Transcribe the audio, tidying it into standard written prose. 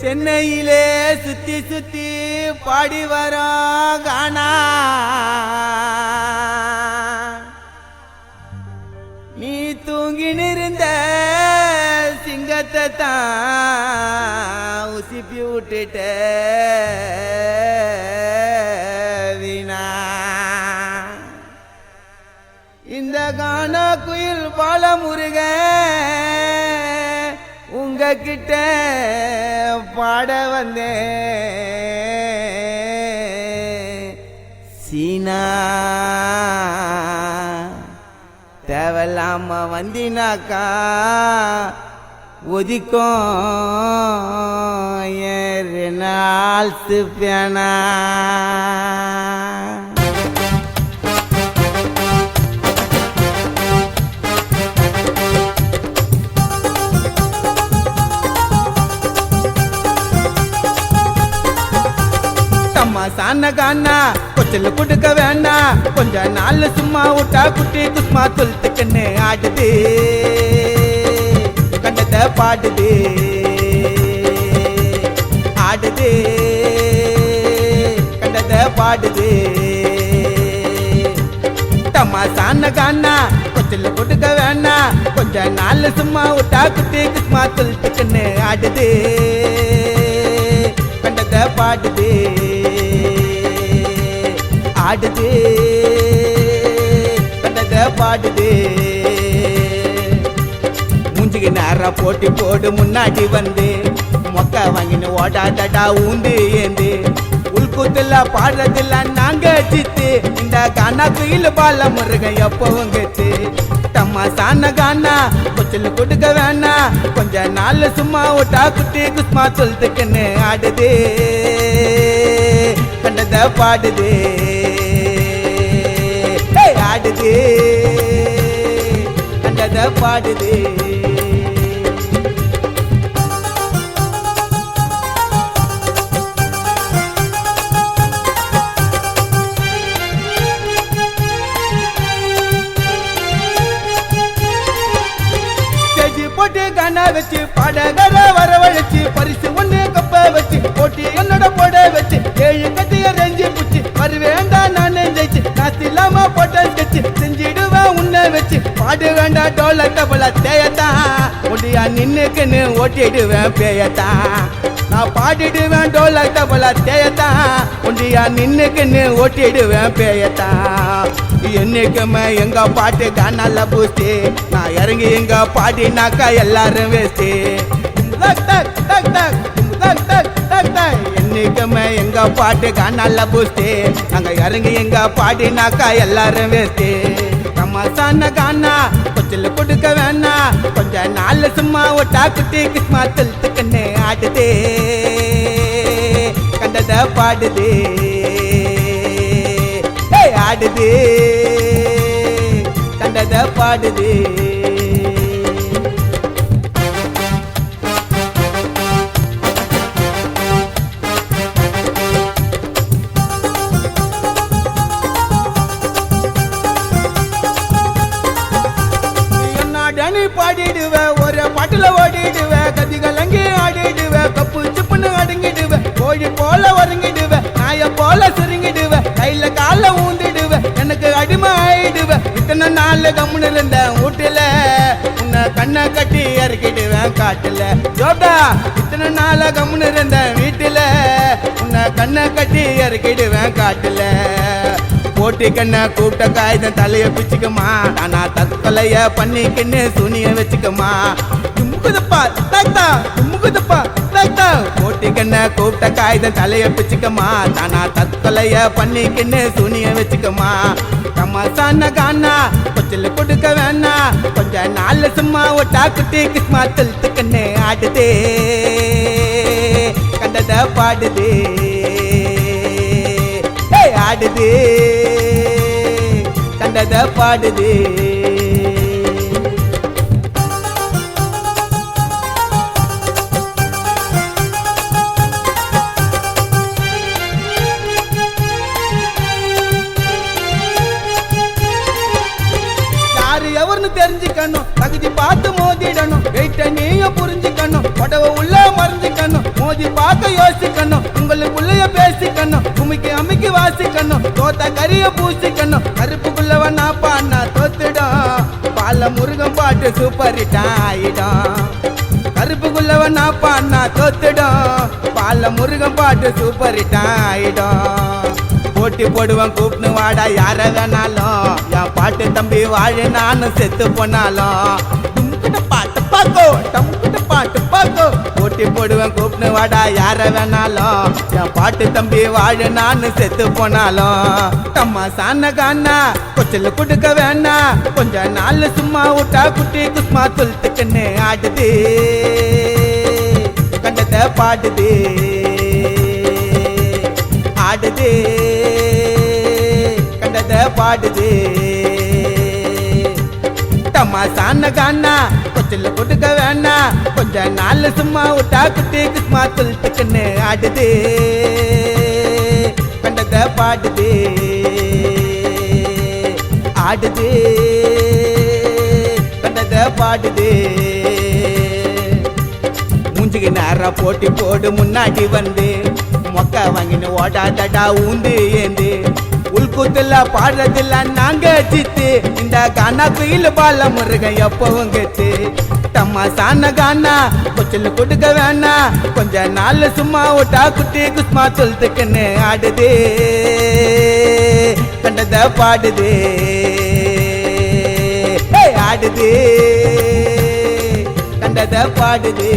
சென்னையிலே சுத்தி சுத்தி பாடி வரோம் கானா நீ தூங்கி நிறந்த சிங்கத்தை தான் உசிப்பி விட்டுட்ட வீணா இந்த கானா குயில் பால முருக உங்ககிட்ட பாட வந்தேன் சீனா தேவையில்லாம வந்தினாக்கா ஒதிக்கும் ஏறு நாள் சுப்பேனா சான கானா கொச்சல குடுக்க வேண்டாம் கொஞ்ச நாள் சும்மா விட்டா குட்டி குஸ்மா துல்த்துக்குன்னு ஆடுது கண்டத பாடுது ஆடுது கண்டத பாடுது தம்மா சான கானா கொச்சல குடுக்க வேண்டாம் கொஞ்ச நாள் சும்மா விட்டா குட்டி குஸ்மா துல்த்துக்குன்னு ஆடுது கண்டத பாடுது ஆடுது கண்டத பாடுது மூஞ்சிக்கு நேரா போட்டி போடு முன்னாடி வந்து மொக்க வாங்கின்னு ஓடாடா ஊந்து ஏந்து உள்கூத்துல பாடுறதில்ல நாங்க சித்து இந்த கானா குயில் பால முருக எப்பவும் கெத்து தம்மா சான கானா கொச்சல கொடுக்க வேணா கொஞ்ச நாள் சும்மா விட்டா குட்டி குஸ்மா சொல்றதுக்குன்னு ஆடுது கண்டத பாடுது ஆடுது கண்டத பாடுது போட்டு கானா வச்சு பாடகர வரவழைச்சு பரிசு ஒண்ணு கப்ப வச்சு போட்டி என்னோட போட வச்சு 7 கட்டிய ரெஞ்சி புச்சு வருவேண்டா நான் ஜெயிச்சு காசு இல்லாம போட்ட ஸ்கெட்சு செஞ்சிடுவேன் உன்னை வச்சு பாடு வேண்டாம் டோல தபல தேயத்தான் முடியா நின்னுக்குன்னு ஓட்டிடுவேன் பேயத்தான் நான் பாடிடுவேன் டோல தபல தேயத்தான் முடியா நின்னுக்குன்னு ஓட்டிடுவேன் பேயத்தான் என்னைக்குமே எங்க பாட்டு கானால பூஸ்டி நான் இறங்கி எங்க பாடினாக்கா எல்லாரும் வேஸ்டி என்னைக்குமே எங்க பாட்டு கானால பூஸ்டி நாங்க இறங்கி எங்க பாடினாக்கா எல்லாரும் வேஸ்டி நம்ம சான கானா கொச்சல கொடுக்க வேணா கொஞ்ச நாள் சும்மா ஒட்டா குட்டி கிஸ்மா துல்த்துக்குன்னு ஆடுதே கண்டத பாடுது ஆடுது கண்டத பாடுது என்னடனி பாடிடுவ ஒரு பாட்டுல ஓடிடுவ கதிகலங்கி ஆடிடுவ கப்பு சிப்புன்னு அடங்கிடுவ கோழி போல ஒருங்கிடுவ நாய போல சுருங்கிடுவ கையில கால ஊந்திடுவ எனக்கு அடிமை ஆயிடுவ இத்தனை நாள் கம்முன்னு இருந்த வீட்டுல உன்னை கண்ணை கட்டி இறக்கிடுவேன் காட்டுல ஜோப்டா இத்தனை நாள் கம்முன்னு இருந்த வீட்டுல உன்னை கண்ணை கட்டி இறக்கிடுவேன் காட்டுல போட்டி கண்ண கூட்ட காய்தன் தலைய பிச்சுக்கமா நானா தற்கொலைய பண்ணிக்கின்னு சுனிய வச்சுக்கமா தும்முகுதுப்பா தாத்தா தும்முகுதுப்பா தாத்தா போட்டி கண்ண கூட்ட காய்தன் தலைய பிச்சுக்கமா நானா தற்கொலைய பண்ணிக்கின்னு சுனிய வச்சுக்கமா நம்ம சான கானா கொச்சல கொடுக்க வேணா கொஞ்ச நாள் சும்மா ஒட்டா குட்டி கிஸ்மா துல்த்துக்குன்னு ஆடுதே கண்டத பாடுது ஆடுது கண்டத பாடுது தெரிஞ்சுக்கணும் தகுதி பார்த்து மோதிடணும் வெயிட்ட நீயும் புரிஞ்சுக்கணும் உடவை உள்ள மறைஞ்சுக்கணும் மோதி சுத்தி பார்க்க யோசிக்கணும் உங்களுக்குள்ளேயே பேசிக்கணும் குமிக்கி அமுக்கி வாசிக்கணும் தோத்த கரிய பூசிக்கணும் கருப்புக்குள்ளவன் நான் பாடினா தோத்துடும் பால முருகன் பாட்டு சூப்பர் ஹிட் ஆயிடும் கருப்புக்குள்ளவன் நான் பாடினா தோத்துடும் பால முருகன் பாட்டு சூப்பர் ஹிட் ஆயிடும் போட்டி போடுவான் கூப்பிட்டு வாடா யார வேணாலும் என் பாட்டு தம்பி வாழ நானும் செத்து போனாலும் தும்கிட்ட பாட்டு பாக்கோ டம்கிட்ட பாட்டு பாக்கோ போட்டி போடுவேன் கூப்பிட்டு வாடா யார வேணாலும் என் பாட்டு தம்பி வாழ நானும் செத்து போனாலும் தம்மா சான கானா கொச்சல குடுக்க வேணா கொஞ்ச நாள் சும்மா விட்டா குட்டி குஸ்மா துளுத்துக்குன்னு ஆடுது கண்டத்தை பாடுது ஆடுது கண்டத பாடுது தமாசான கானா கொச்சல கொடுக்க வேணா கொஞ்ச நாள் சும்மா விட்டா குட்டி குஸ்மா துளுத்துக்குன்னு ஆடுது கண்டத பாடுது ஆடுது கண்டத பாடுது மூஞ்சிக்கு நேரா போட்டி போடு முன்னாடி வந்து மொக்க வாங்கின்னு ஓடாதடா ஊந்து ஏந்து உள்கூத்துல பாடுறதில்ல நாங்க ஜித்து இந்த கானா குயில் பால முருகன் எப்பவும் கெத்து தம்மாசான கானா கொச்சல் கொடுக்க வேணா கொஞ்ச நாள் சும்மா விட்டா குட்டி குஸ்மா துளுத்துக்குன்னு ஆடுது கண்டத பாடுது ஆடுது கண்டத பாடுது